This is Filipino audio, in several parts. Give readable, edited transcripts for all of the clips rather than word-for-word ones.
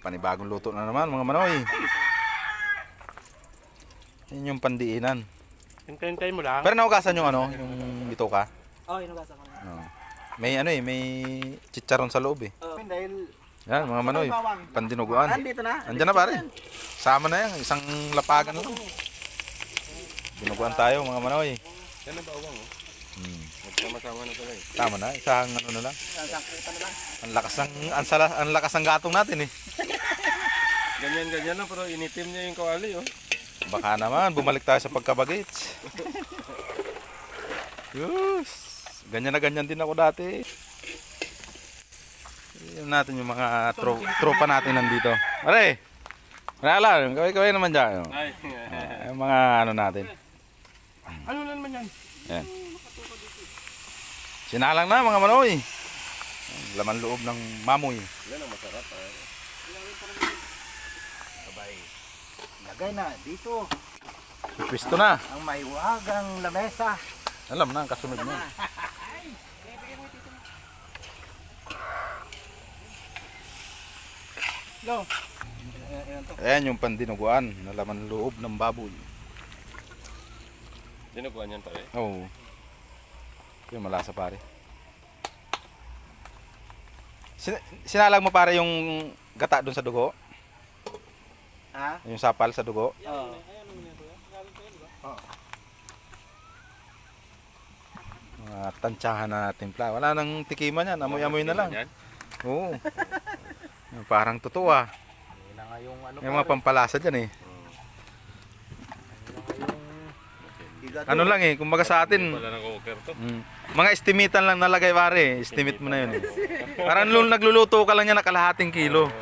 panibagong luto na naman mga manoy. Yan yung pandiinan. Hintay mo lang. Pero naugasan yung ano, yung bituka. Oo, inugasan ko na. May ano eh, may chicharon sa loob eh. Dahil Yan mga manoy, pandinuguan. andito na. Andiyan na pare. Sama na yan, isang lapagan lang. Dinuguan tayo mga manoy. Yan ang bawang oh. Magsama-sama na pala eh. Tama na, isang ano na lang. Sangkutan na lang. Ang lakas ng gatong natin eh. Ganyan-ganyan lang pero initim niya yung kawali oh. Baka naman bumalik tayo sa pagkabagits. Yus. Ganyan na ganyan din ako dati. Yan natin yung mga tropa natin nandito. Pare. Wala lang, kaway naman diyan. Ay. Yung mga ano natin. Ano na naman yan? Yan. Sinalang na mga manoy. Laman loob ng mamoy. Yan ang masarap ah. Sabay. Lagay na dito. Pwisto na. Ang maiwagang lamesa. Alam na ang kasunod mo. Go. Ayan yung pandinuguan na laman loob ng baboy. Dinuguan yan pare. Oo. Yung malasa pare. Sinalag mo pare yung gata doon sa dugo? Ha? Yung sapal sa dugo? Oo. Mga tansyahan na timpla. Wala nang tikiman yan. Amoy-amoy na lang. Yan. Oo. Parang totoo ah. Yun na nga yung ano. Yung mga pampalasa dyan eh. Ano lang eh, kumbaga sa atin, Wala nang cooker to. mga estimitan lang nalagay pare. Estimate mo na yun eh. Parang nagluluto ka lang yan na kalahating kilo.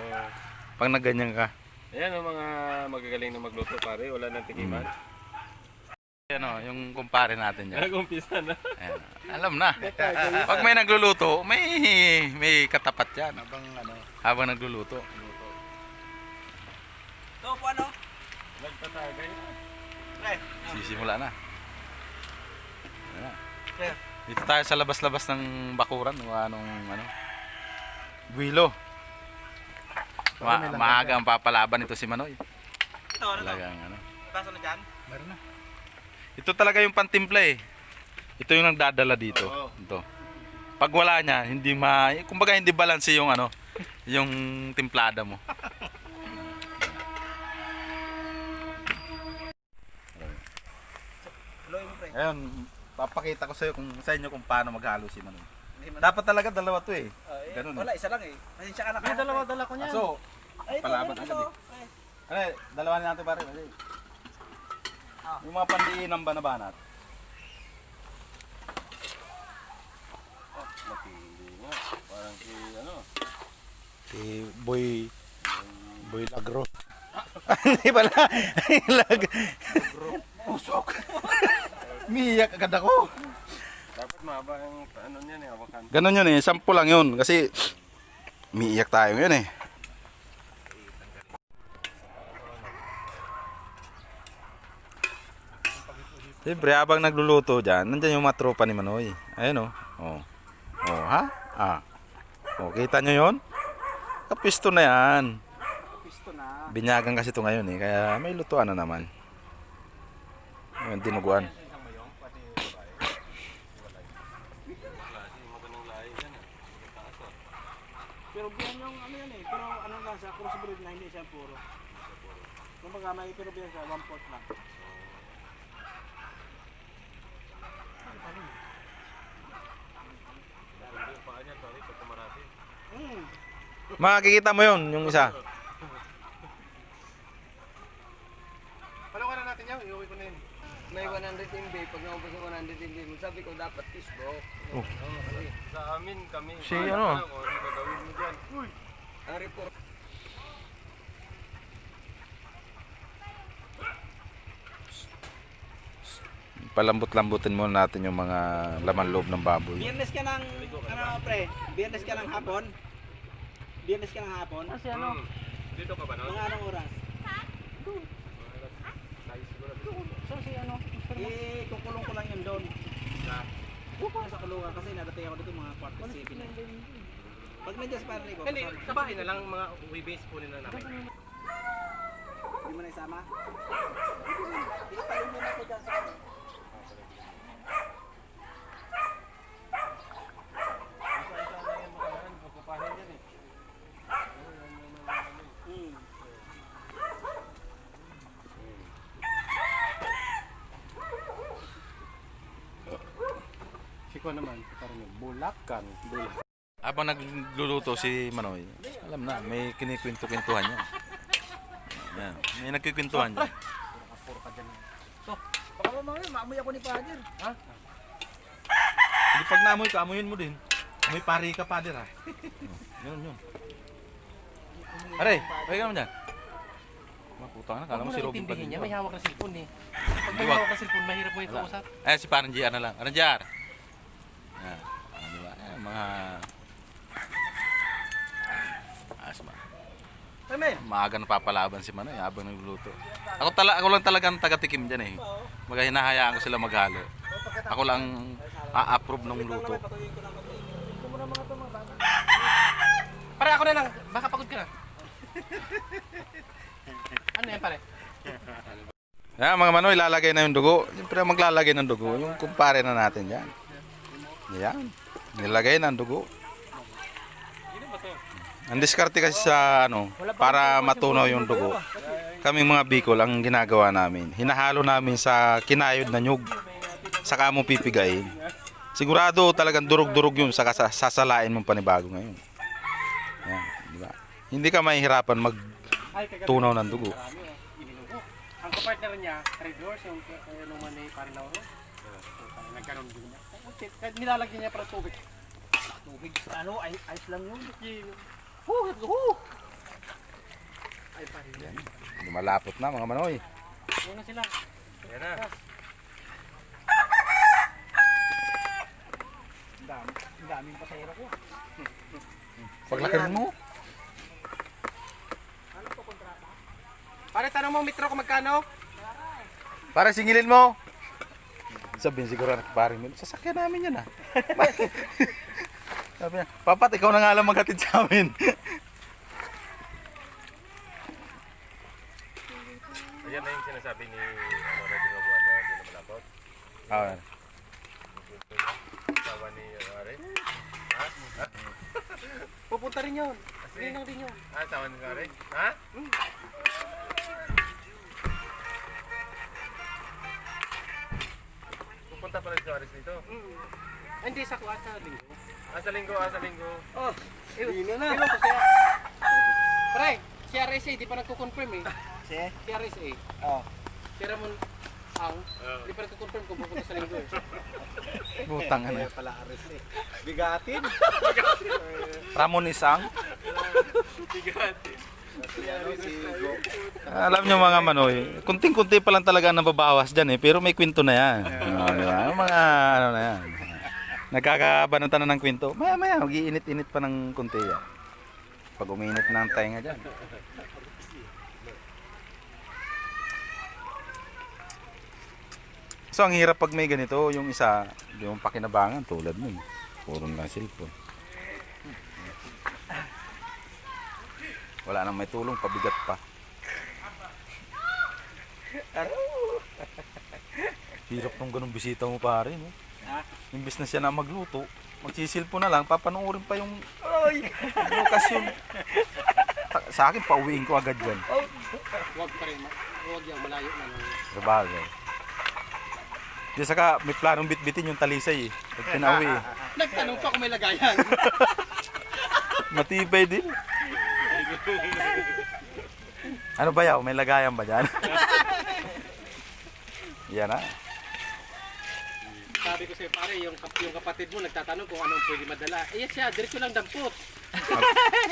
Pag nagganyan ka. Ayan ang mga magagaling na magluto pare. Wala nang tikiman. Ano, yung kumpare natin dyan. Nag-umpisa na. Ayan. Alam na. Pag may nagluluto, may katapat yan habang nagluluto. Ito po ano? Nagtatagay na. Pre. Sisimula na. Ayan. Pre. Dito tayo sa labas-labas ng bakuran o anong Guilo. Maaga ang papalaban ito si Manoy. Ito ano to? Talagang ano. Baso na dyan? Meron na. Ito talaga yung pantimpla eh. Ito yung nagdadala dito. Ito. Pag wala niya, kumbaga hindi balance yung yung timplada mo. Loy mo pre. Ayun, papakita ko sa inyo kung paano maghalo si Manoy. Dapat talaga dalawa to eh. Ganun. Wala, isa lang eh. Pasensya ka na. May dalawa-dala ko niyan. So, Ay, ito, palaban ito, agad ito. eh. Ano, dalawa na natin pare. Yung mga pandiin ng banabanat. Matindi nga. Parang si ano. Si Boy Lagro. Hindi pala. Usok. Miyak agad ako. Dapat mahaba yung ano niyan eh. Hawakan. Ganun yun eh. 10 lang yun. Kasi miiyak tayo ngayon eh. Siyempre, habang nagluluto dyan, nandyan yung mga tropa ni Manoy. Ayun o. Oh. Oh, ha? Ah. Oh, kita nyo yun? Kapisto na yan. Pisto na. Binyagan kasi ito ngayon eh. Kaya may lutuan na naman. Ayun, dinuguan. Pero biyan yung ano yan eh. Pero ano lang siya, crossbreed na hindi siya puro. Kumbaga may pero biyan siya, 1/4 lang. Makikita mo yun, yung isa. Palawanan natin yan. Iuwi ko na yun. May 100 MB, pag naubos yung 100 MB mo, sabi ko dapat fishball. Sa amin kami. Si ano? Kung ano gagawin mo dyan. Ang report, Palambot-lambutin muna natin yung mga laman loob ng baboy. Biyernes ka ng, ano pre? Biyernes ka ng hapon? Biyernes ka ng hapon? Kasi ano? Dito ka ba no? Mga anong oras? So si ano? Kukulong ko lang yun doon. Sa kulungan kasi nadating ako dito mga 47 na. Pag nandiyan sa pare ko, Hindi, sa bahay na lang mga base kunin na namin. hindi mo na isama. Pinapalong mo na ako dyan sa ano. Hmm. Siko naman, parang bulakan. Habang nagluluto si Manoy, alam na, may kinikwento-kwentuhan niya. Yan. May nagkikwentuhan niya. Baka mamaya, maamoy ako ni Father. Ha? Hindi pag naamoy ka, amoyin mo din. May pari ka, Father, ha? Yun, yun. Aray, pwede ka naman dyan. Maputang na, kala mo si Robin pag niya, may hawak na cellphone eh. Pag may hawak na cellphone, mahirap mo yung kausap. Eh, si parang GR na lang. Parang GR. Yan. Di ba? Mga... Asma. Maaga na papalaban si Manoy habang nagluluto. Ako lang talagang taga-tikim diyan eh. Mga hinahayaan ko sila maghalo. Ako lang a-approve ng luto. Pare, ako na lang. Baka pagod ka na. Ano yan, pare? Yan mga Manoy, lalagay na yung dugo. Siyempre maglalagay ng dugo. Yung kumpare na natin yan. Yan. Nilagay na ang dugo. Ang diskarte kasi sa ano, para matunaw yung dugo. Kaming mga Bicol ang ginagawa namin. Hinahalo namin sa kinayod na nyug. Saka mo pipigayin. Sigurado talagang durog-durog yun saka sasalain mong panibago ngayon. Yan, di ba? Hindi ka mahihirapan magtunaw ng dugo. Ang kapartner niya, Red Horse, yung naman ni Parinauro. Nagkaroon din niya. Nilalagyan niya para tubig. Tubig. Ano, ice lang yun. Ay, pare. Lumalapot na mga Manoy. Yan na sila. Yan na. Ang daming pasahero ko. Paglakarin mo. Pare, tanong mo, metro ko magkano? Para singilin mo. Sabihin siguro na pare mo, sasakyan namin yan ah. Sabi niya, Papat, ikaw na nga lang maghatid sa amin. Ayan na yung sinasabi ni na ginawa na hindi na malapot. Ah, Sawa ni Are. Ha? Pupunta rin yun. Ninang din yun. Ah, sawa ni Are? Ha? Pupunta pala si Aris dito? Hindi, sa kuha sa linggo. Sa linggo, sa linggo. Oh, Hindi na. Ewan ko siya. Pre, si RSA, di pa nagko-confirm eh. Si RSA. Oh. Si Ramon Ang, di pa nagko-confirm kung pupunta sa linggo eh. butang ano. Pala aris eh. Bigatin. Ramon Isang. Bigatin. Alam nyo mga Manoy, kunting-kunti pa lang talaga ang nababawas dyan eh, pero may kwento na yan. Di ba? Yung mga ano na yan. Nagkakabanatan na ng kwento. Maya-maya, mag-iinit-init pa ng kunti yan. Pag uminit na ang tainga dyan. So ang hirap pag may ganito, yung isa, yung pakinabangan tulad nun. Puro lang cellphone. Wala nang may tulong, pabigat pa. Hirap nung ganung bisita mo pare, no? Imbis na siya na magluto, magsisilpo na lang, papanoorin pa yung lokasyon. Sa akin, pauwiin ko agad yan. Huwag pa rin, huwag yan, malayo na. Sabagay. Di saka may planong bitbitin yung talisay eh. Pag pinauwi eh. Nagtanong pa kung may lagayan. Matibay din. Ano ba yaw? May lagayan ba dyan? Yan na. Sabi ko sa'yo pare, yung kapatid mo nagtatanong kung anong pwede madala. Eh siya, diretso lang dampot.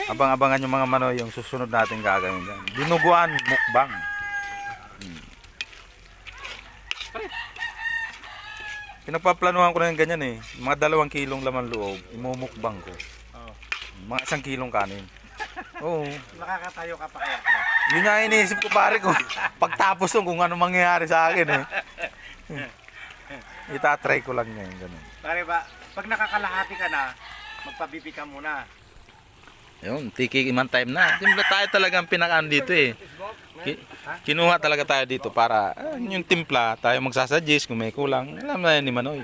Abang-abangan yung mga Manoy yung susunod natin gagawin dyan. Dinuguan, mukbang. Pinagpaplanuhan ko na yung ganyan eh. Mga 2 kilong laman loob, imumukbang ko. Mga 1 kilong kanin. Oo. Makakatayo ka pa kaya. Yun nga iniisip ko pare ko. Pagtapos nun kung ano mangyayari sa akin eh. Itatry ko lang ngayon ganun. Pare ba, pag nakakalahati ka na, magpabibi ka muna. Yun, tiki man time na. Timpla tayo talagang pinakaan dito eh. Kinuha talaga tayo dito para yung timpla, tayo magsasuggest kung may kulang. Alam na yan ni Manoy.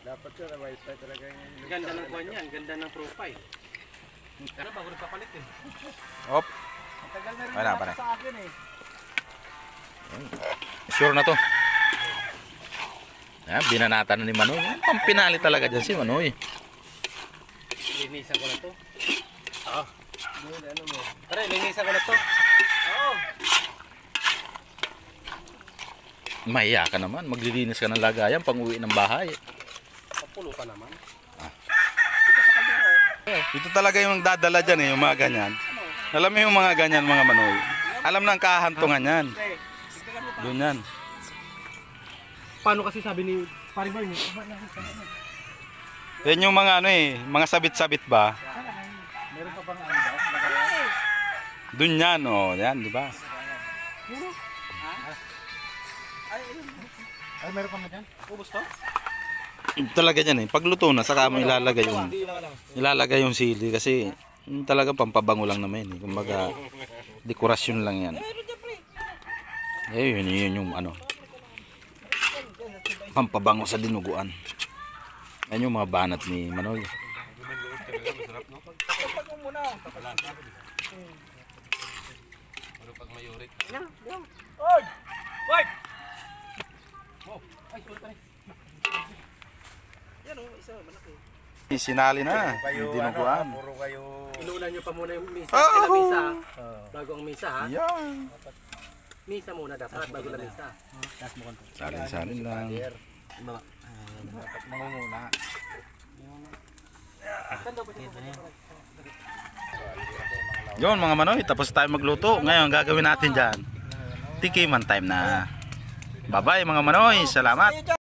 Dapat sir, wifi talaga yung... Ganda ng kwan yan, ganda ng profile. Ano bago nagpapalit eh. Op, Tagal na rin Wala, yata pare. sa akin eh. sure na to. Binanatan na ni Manoy. Pampinali talaga dyan si Manoy. Linisan ko na to. Ano mo? Tara, linisan ko na to. Mahiya ka naman. Maglilinis ka ng lagayan pang uwi ng bahay. Papulo pa naman. Ito talaga yung dadala dyan eh, yung mga ganyan. Alam mo yung mga ganyan mga Manoy. Alam na ang kahantungan yan. Doon yan. Paano kasi sabi ni Paring Boy, Yan yung mga ano eh, mga sabit-sabit ba? Meron pa bang ano daw? Doon yan, oh, yan, di ba? Ay, meron pa mo dyan? Ubus to? Talaga dyan eh, pagluto na, saka mo ilalagay yung sili kasi talaga pampabango lang naman eh. Kumbaga, dekorasyon lang yan. Yun yung ano, pampabango sa dinuguan. Yan yung mga banat ni Manoy. Sinali na, yung dinuguan. Puro kayo... inuulan nyo pa muna yung misa. Oh! Kailan misa? Bago ang misa ha? Yan. Misa muna dapat bago na misa. Salin-salin lang. Mangunguna. Yun mga Manoy, tapos tayo magluto. Ngayon, gagawin natin dyan. Tikiman time na. Bye-bye mga Manoy, salamat.